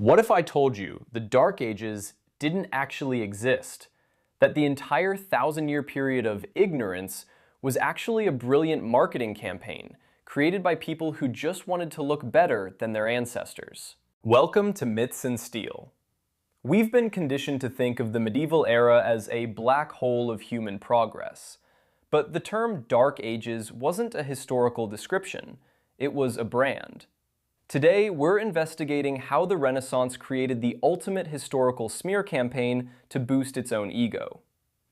What if I told you the Dark Ages didn't actually exist? That the entire thousand-year period of ignorance was actually a brilliant marketing campaign created by people who just wanted to look better than their ancestors? Welcome to Myths and Steel. We've been conditioned to think of the medieval era as a black hole of human progress. But the term Dark Ages wasn't a historical description, it was a brand. Today, we're investigating how the Renaissance created the ultimate historical smear campaign to boost its own ego.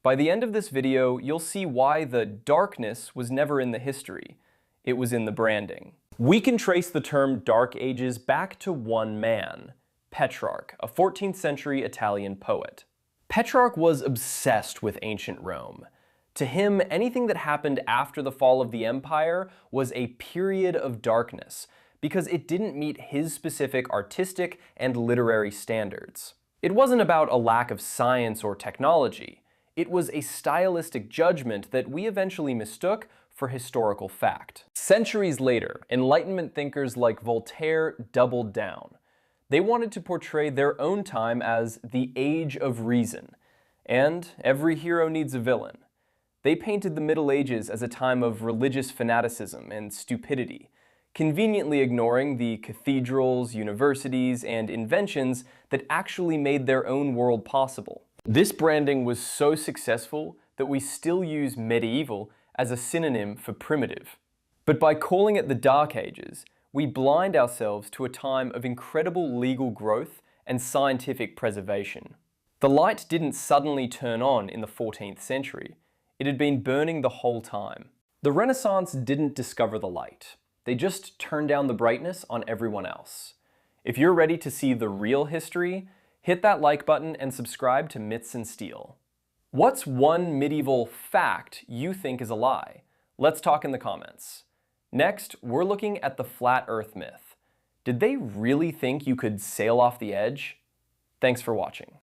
By the end of this video, you'll see why the darkness was never in the history. It was in the branding. We can trace the term Dark Ages back to one man, Petrarch, a 14th century Italian poet. Petrarch was obsessed with ancient Rome. To him, anything that happened after the fall of the empire was a period of darkness, because it didn't meet his specific artistic and literary standards. It wasn't about a lack of science or technology. It was a stylistic judgment that we eventually mistook for historical fact. Centuries later, Enlightenment thinkers like Voltaire doubled down. They wanted to portray their own time as the Age of Reason, and every hero needs a villain. They painted the Middle Ages as a time of religious fanaticism and stupidity, conveniently ignoring the cathedrals, universities, and inventions that actually made their own world possible. This branding was so successful that we still use medieval as a synonym for primitive. But by calling it the Dark Ages, we blind ourselves to a time of incredible legal growth and scientific preservation. The light didn't suddenly turn on in the 14th century. It had been burning the whole time. The Renaissance didn't discover the light. They just turned down the brightness on everyone else. If you're ready to see the real history, hit that like button and subscribe to Myths and Steel. What's one medieval fact you think is a lie? Let's talk in the comments. Next, we're looking at the flat earth myth. Did they really think you could sail off the edge? Thanks for watching.